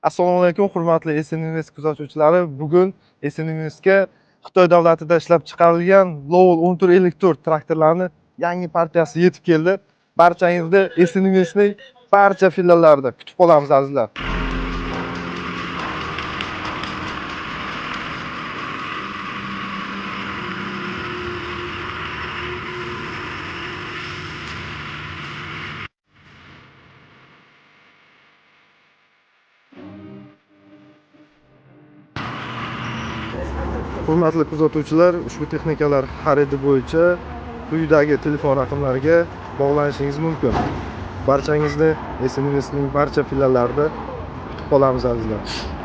Assalomu alaykum, hurmatli SNInvest kuzatuvchilari. Bugun SNInvestga Xitoy davlatida ishlab chiqarilgan Lowell 1454 traktorlarning yangi partiyasi yetib keldi. Barchangizni SNInvestning barcha filiallarida kutib qolamiz, azizlar. Hurmatli kuzatuvchilar, ushbu texnikalar xaridi bo'yicha quyidagi telefon raqamlariga bog'lanishingiz mumkin. Barchangizni SNInvestning barcha filiallarida kutib qolamiz, azizlar.